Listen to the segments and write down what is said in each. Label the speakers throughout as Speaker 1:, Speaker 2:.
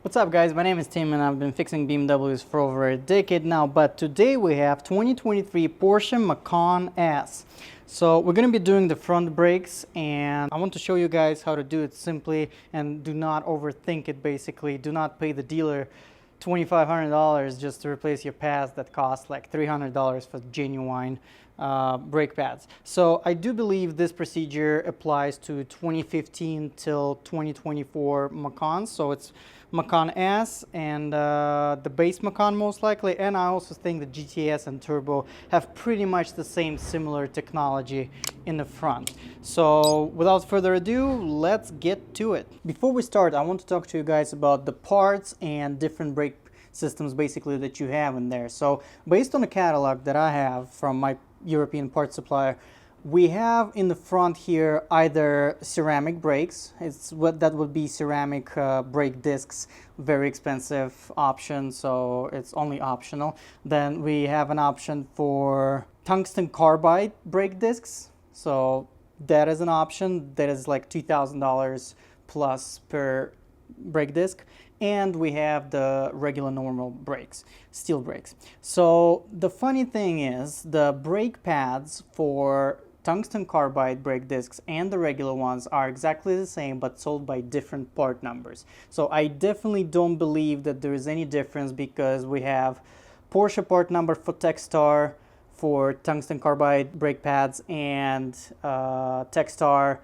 Speaker 1: What's up guys, my name is Tim and I've been fixing BMWs for over a decade now, but today we have 2023 Porsche Macan S. So we're going to be doing the front brakes and I want to show you guys how to do it simply and do not overthink it basically. Do not pay the dealer $2,500 just to replace your pads that cost like $300 for genuine brake pads. So I do believe this procedure applies to 2015 till 2024 Macans. So it's Macan S and the base Macan most likely, and I also think the GTS and Turbo have pretty much the same similar technology in the front. So without further ado, let's get to it. Before we start, I want to talk to you guys about the parts and different brake systems basically that you have in there. So based on the catalog that I have from my European parts supplier, we have in the front here either ceramic brakes. That would be ceramic brake discs, very expensive option, so it's only optional. Then we have an option for tungsten carbide brake discs, so that is an option that is like $2,000 plus per brake disc. And we have the regular normal brakes, steel brakes. So the funny thing is the brake pads for tungsten carbide brake discs and the regular ones are exactly the same but sold by different part numbers. So I definitely don't believe that there is any difference, because we have Porsche part number for Techstar for tungsten carbide brake pads and Techstar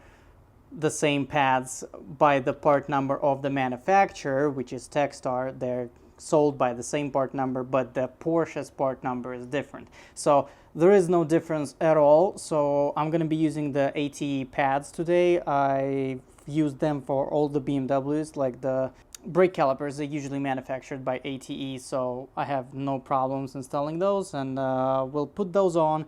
Speaker 1: the same pads by the part number of the manufacturer, which is Techstar. They're sold by the same part number, but the Porsche's part number is different. So there is no difference at all. So I'm going to be using the ATE pads today. I've used them for all the BMWs, like the brake calipers. They're usually manufactured by ATE, so I have no problems installing those, and we'll put those on.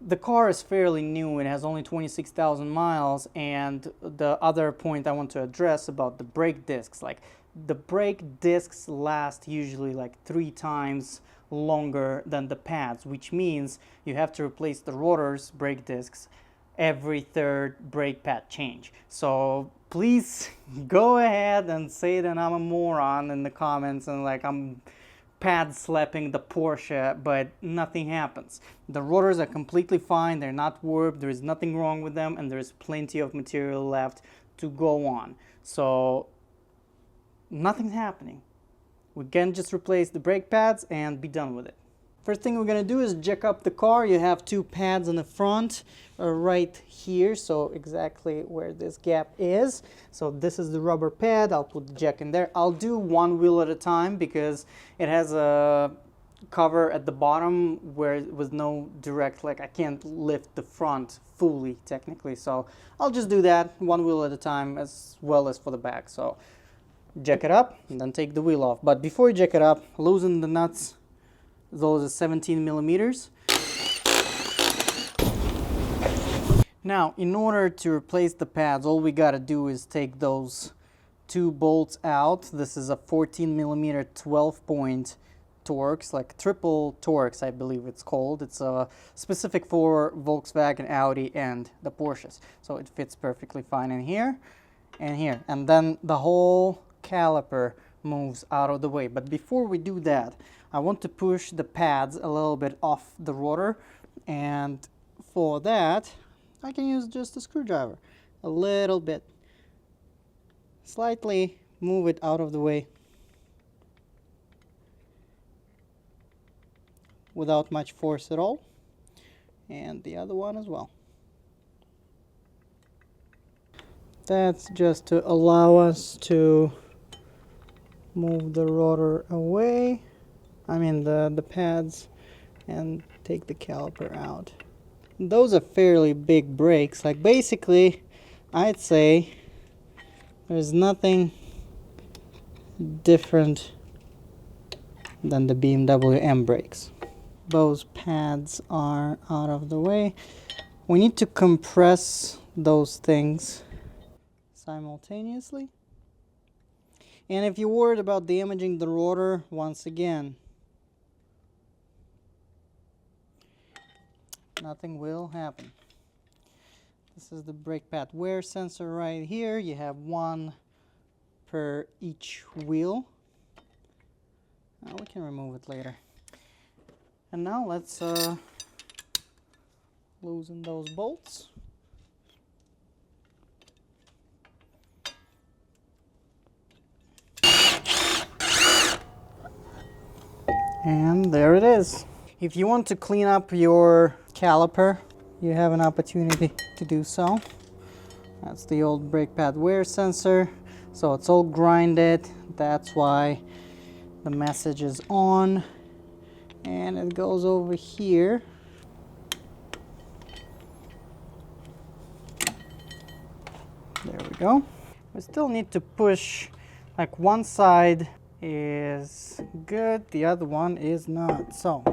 Speaker 1: The car is fairly new, it has only 26,000 miles, and the other point I want to address about the brake discs, like the brake discs last usually like 3 times longer than the pads, which means you have to replace the rotors brake discs every 3rd brake pad change. So please go ahead and say that I'm a moron in the comments and like I'm pad slapping the Porsche, but nothing happens. The rotors are completely fine, they're not warped, there is nothing wrong with them, and there's plenty of material left to go on. So nothing's happening. We can just replace the brake pads and be done with it. First thing we're going to do is jack up the car. You have 2 pads in the front right here, so exactly where this gap is. So this is the rubber pad. I'll put the jack in there. I'll do one wheel at a time because it has a cover at the bottom where with no direct, like I can't lift the front fully technically. So I'll just do that one wheel at a time as well as for the back. So jack it up and then take the wheel off. But before you jack it up, loosen the nuts. Those are 17 millimeters. Now, in order to replace the pads, all we gotta do is take those 2 bolts out. This is a 14 millimeter 12-point Torx, like triple Torx, I believe it's called. It's specific for Volkswagen, Audi, and the Porsches. So it fits perfectly fine in here and here. And then the whole caliper moves out of the way. But before we do that, I want to push the pads a little bit off the rotor, and for that I can use just a screwdriver, a little bit, slightly move it out of the way without much force at all, and the other one as well. That's just to allow us to move the rotor away, I mean the pads, and take the caliper out. Those are fairly big brakes. Like basically I'd say there's nothing different than the BMW M brakes. Those pads are out of the way. We need to compress those things simultaneously. And if you're worried about damaging the rotor, once again, nothing will happen. This is the brake pad wear sensor right here. You have one per each wheel. We can remove it later. And now let's loosen those bolts. And there it is. If you want to clean up your caliper, you have an opportunity to do so. That's the old brake pad wear sensor. So it's all grinded. That's why the message is on. And it goes over here. There we go. We still need to push, like one side is good, the other one is not. So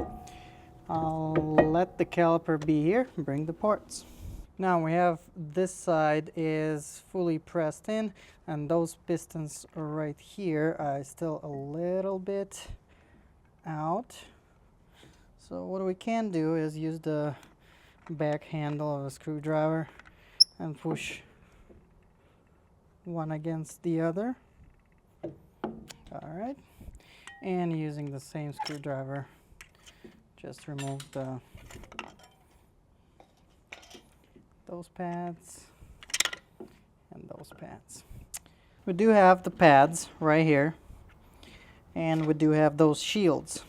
Speaker 1: I'll let the caliper be here, bring the parts. Now we have this side is fully pressed in, and those pistons are right here are still a little bit out. So what we can do is use the back handle of a screwdriver and push one against the other. All right, and using the same screwdriver, just remove those pads and those pads. We do have the pads right here, and we do have those shields.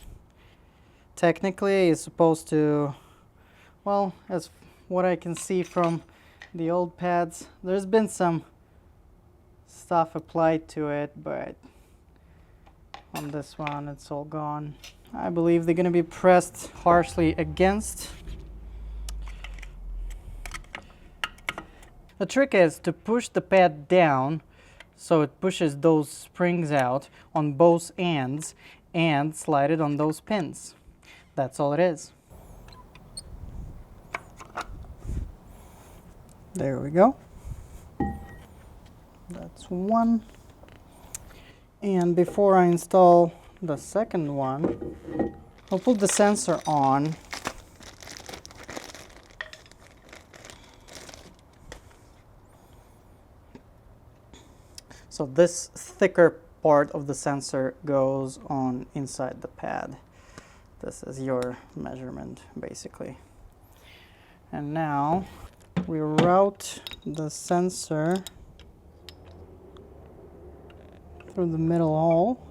Speaker 1: Technically, it's supposed to, well, as what I can see from the old pads, there's been some stuff applied to it, but on this one it's all gone. I believe they're going to be pressed harshly against. The trick is to push the pad down so it pushes those springs out on both ends and slide it on those pins. That's all it is. There we go. That's one. And before I install the second one, I'll put the sensor on. So this thicker part of the sensor goes on inside the pad. This is your measurement, basically. And now we route the sensor through the middle hole.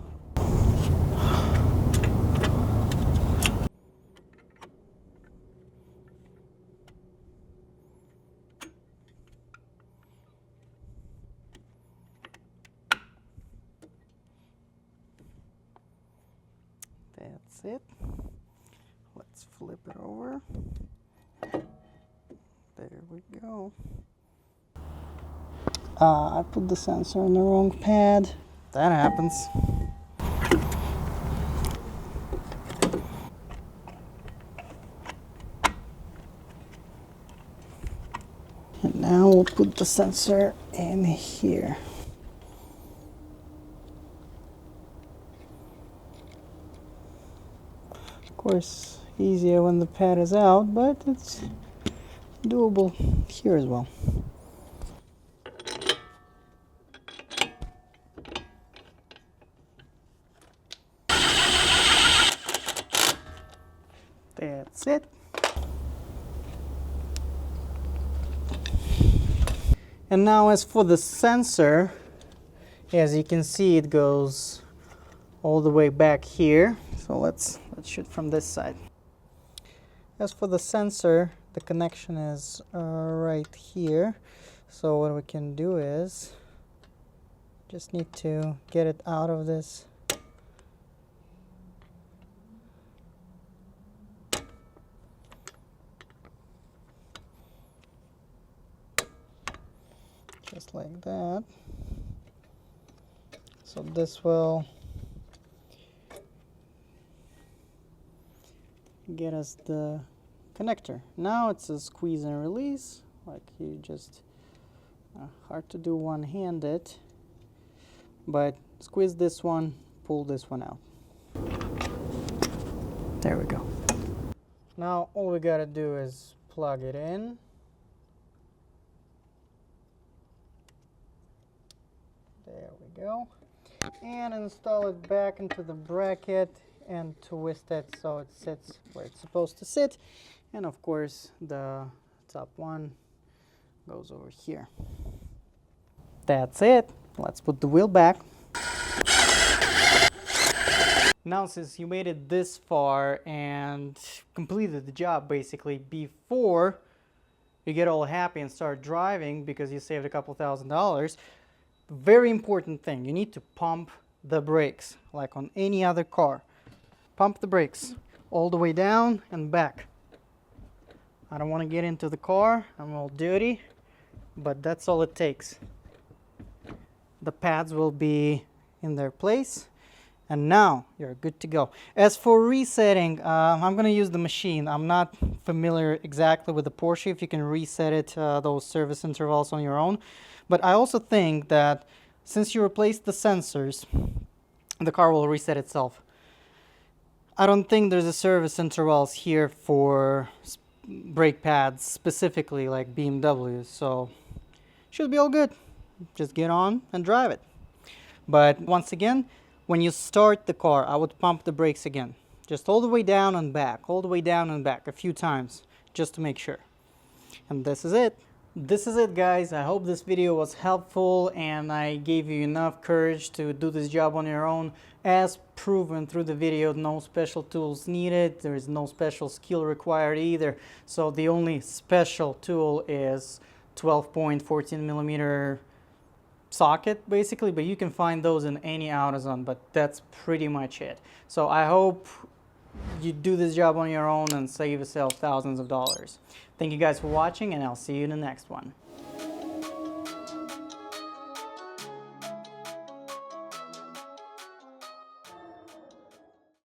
Speaker 1: That's it. Let's flip it over. There we go. I put the sensor on the wrong pad. That happens. And now we'll put the sensor in here. Of course, easier when the pad is out, but it's doable here as well. That's it. And now as for the sensor, as you can see, it goes all the way back here. So let's shoot from this side. As for the sensor, the connection is right here. So what we can do is just need to get it out of this just like that. So this will get us the connector. Now it's a squeeze and release, like you just hard to do one-handed, but squeeze this one, pull this one out. There we go. Now all we gotta do is plug it in. There we go. and install it back into the bracket and twist it so it sits where it's supposed to sit. And of course the top one goes over here. That's it. Let's put the wheel back. Now, since you made it this far and completed the job basically before you get all happy and start driving because you saved a couple $1,000s, very important thing, you need to pump the brakes like on any other car. Pump the brakes all the way down and back. I don't want to get into the car, I'm all dirty, but that's all it takes. The pads will be in their place, and now you're good to go. As for resetting, I'm going to use the machine. I'm not familiar exactly with the Porsche, if you can reset it, those service intervals on your own. But I also think that since you replaced the sensors, the car will reset itself. I don't think there's a service intervals here for brake pads specifically like BMW, so should be all good. Just get on and drive it. But once again, when you start the car, I would pump the brakes again. Just all the way down and back, all the way down and back a few times, just to make sure. And this is it. This is it, guys. I hope this video was helpful and I gave you enough courage to do this job on your own. As proven through the video, no special tools needed. There is no special skill required either. So the only special tool is 12.14 millimeter socket basically, but you can find those in any AutoZone, but that's pretty much it. So I hope you do this job on your own and save yourself thousands of dollars. Thank you guys for watching, and I'll see you in the next one.